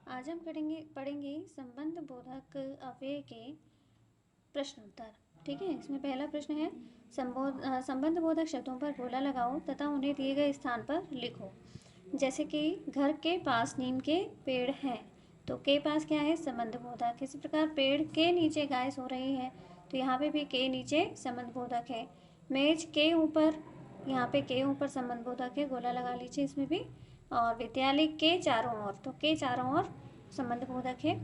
आज हम पढ़ेंगे संबंध बोधक अव्यय के प्रश्न उत्तर। ठीक है, इसमें पहला प्रश्न है संबंध बोधक शब्दों पर गोला लगाओ तथा उन्हें दिए गए स्थान पर लिखो। जैसे कि घर के पास नीम के पेड़ हैं, तो के पास क्या है, संबंध बोधक। इसी प्रकार पेड़ के नीचे गाय सो रही है, तो यहाँ पे भी के नीचे संबंध बोधक है। मेज के ऊपर, यहाँ पे के ऊपर संबंध बोधक है, गोला लगा लीजिए इसमें भी। और विद्यालय के चारों ओर, तो के चारों ओर संबंध बोधक है।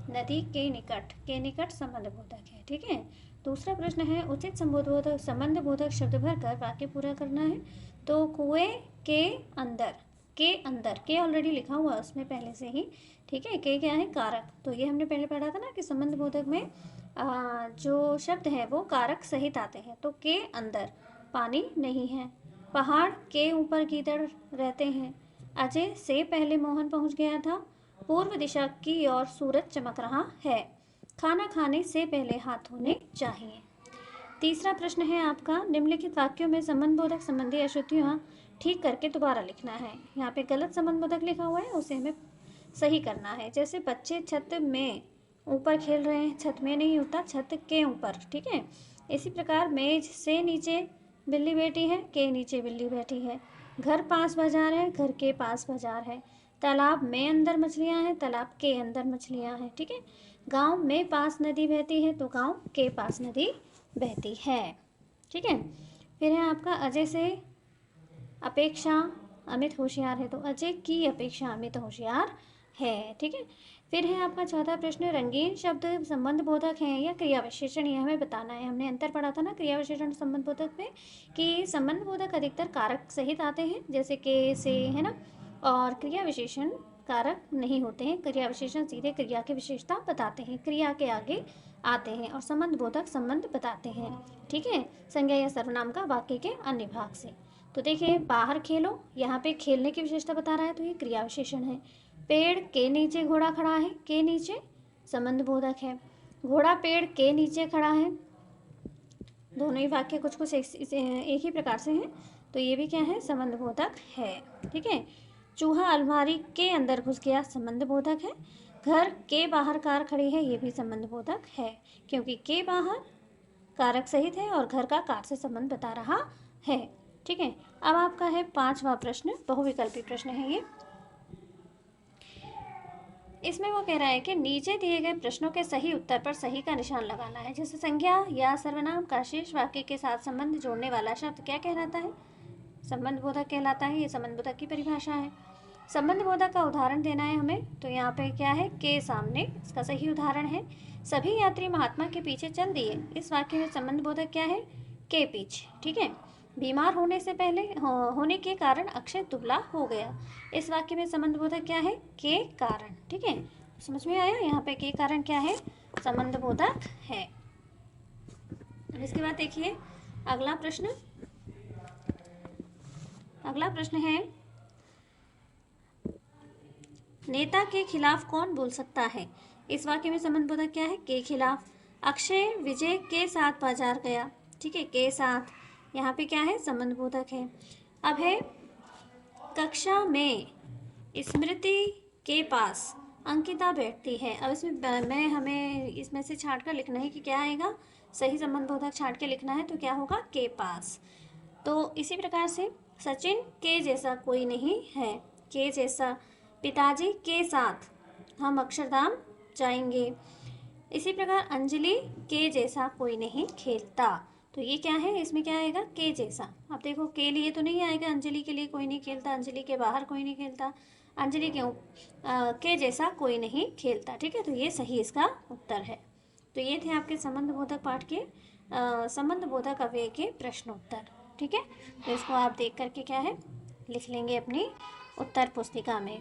नदी के निकट संबंध बोधक है। ठीक है, दूसरा प्रश्न है उचित संबंध बोधक शब्द भरकर वाक्य पूरा करना है। तो कुएं के अंदर, के ऑलरेडी लिखा हुआ है उसमें पहले से ही। ठीक है, के क्या है, कारक। तो ये हमने पहले पढ़ा था ना कि संबंध बोधक में जो शब्द है वो कारक सहित आते हैं। तो के अंदर पानी नहीं है। पहाड़ के ऊपर गीदड़ रहते हैं। अजय से पहले मोहन पहुंच गया था। पूर्व दिशा की ओर सूरज चमक रहा है। खाना खाने से पहले हाथ धोने चाहिए। तीसरा प्रश्न है आपका, निम्नलिखित वाक्यों में संबंध बोधक संबंधी अशुद्धियां ठीक करके दोबारा लिखना है। यहाँ पे गलत संबंध बोधक लिखा हुआ है, उसे हमें सही करना है। जैसे बच्चे छत में ऊपर खेल रहे हैं, छत में नहीं होता, छत के ऊपर। ठीक है, इसी प्रकार मेज से नीचे बिल्ली बैठी है, के नीचे बिल्ली बैठी है। घर पास बाजार है, घर के पास बाजार है। तालाब में अंदर मछलियां हैं, तालाब के अंदर मछलियां हैं। ठीक है, गांव में पास नदी बहती है, तो गांव के पास नदी बहती है। ठीक है, फिर है आपका अजय से अपेक्षा अमित होशियार है, तो अजय की अपेक्षा अमित होशियार है। ठीक है, फिर है आपका चौथा प्रश्न, रंगीन शब्द संबंध बोधक हैं या क्रिया विशेषण, ये हमें बताना है। हमने अंतर पढ़ा था ना क्रिया विशेषण संबंध बोधक में, कि संबंध बोधक अधिकतर कारक सहित आते हैं, जैसे के, से, है ना, और क्रिया विशेषण कारक नहीं होते हैं। क्रिया विशेषण सीधे क्रिया की विशेषता बताते हैं, क्रिया के आगे आते हैं, और संबंध बोधक संबंध बताते हैं। ठीक है, संज्ञा या सर्वनाम का वाक्य के अन्य भाग से। तो देखिए, बाहर खेलो, यहाँ पे खेलने की विशेषता बता रहा है, तो ये क्रिया विशेषण है। पेड़ के नीचे घोड़ा खड़ा है, के नीचे संबंध बोधक है। घोड़ा पेड़ के नीचे खड़ा है, दोनों ही वाक्य कुछ कुछ एक ही प्रकार से हैं, तो ये भी क्या है, संबंध बोधक है। ठीक है, चूहा अलमारी के अंदर घुस गया, संबंध बोधक है। घर के बाहर कार खड़ी है, ये भी संबंध बोधक है, क्योंकि के बाहर कारक सहित है और घर का कार से संबंध बता रहा है। ठीक है, अब आपका है पांचवा प्रश्न, बहुविकल्पी प्रश्न है ये। इसमें वो कह रहा है कि नीचे दिए गए प्रश्नों के सही उत्तर पर सही का निशान लगाना है। जैसे संज्ञा या सर्वनाम का शेष वाक्य के साथ संबंध जोड़ने वाला शब्द क्या कहलाता है, संबंध बोधक कहलाता है। ये संबंध बोधक की परिभाषा है। संबंध बोधक का उदाहरण देना है हमें, तो यहाँ पे क्या है, के सामने, इसका सही उदाहरण है सभी यात्री महात्मा के पीछे चल दिए। इस वाक्य में संबंध बोधक क्या है, के पीछे। ठीक है, बीमार होने से पहले होने के कारण अक्षय दुबला हो गया। इस वाक्य में संबंध बोधक क्या है, के कारण। ठीक है, समझ में आया, यहाँ पे के कारण क्या है, संबंध बोधक है। इसके बाद देखिए अगला प्रश्न है, नेता के खिलाफ कौन बोल सकता है। इस वाक्य में संबंध बोधक क्या है, के खिलाफ। अक्षय विजय के साथ बाजार गया। ठीक है, के साथ, यहाँ पे क्या है, संबंध बोधक है। अब है कक्षा में स्मृति के पास अंकिता बैठती है। अब इसमें हमें इसमें से छांट कर लिखना है कि क्या आएगा, सही संबंध बोधक छांट के लिखना है, तो क्या होगा, के पास। तो इसी प्रकार से सचिन के जैसा कोई नहीं है, के जैसा। पिताजी के साथ हम अक्षरधाम जाएंगे। इसी प्रकार अंजलि के जैसा कोई नहीं खेलता, तो ये क्या है, इसमें क्या आएगा, के जैसा। अब देखो के लिए तो नहीं आएगा, अंजलि के लिए कोई नहीं खेलता, अंजलि के बाहर कोई नहीं खेलता, अंजलि के जैसा कोई नहीं खेलता। ठीक है, तो ये सही इसका उत्तर है। तो ये थे आपके संबंध बोधक पाठ के संबंध बोधक अव्यय के प्रश्न उत्तर। ठीक है, तो इसको आप देख करके क्या है, लिख लेंगे अपनी उत्तर पुस्तिका में।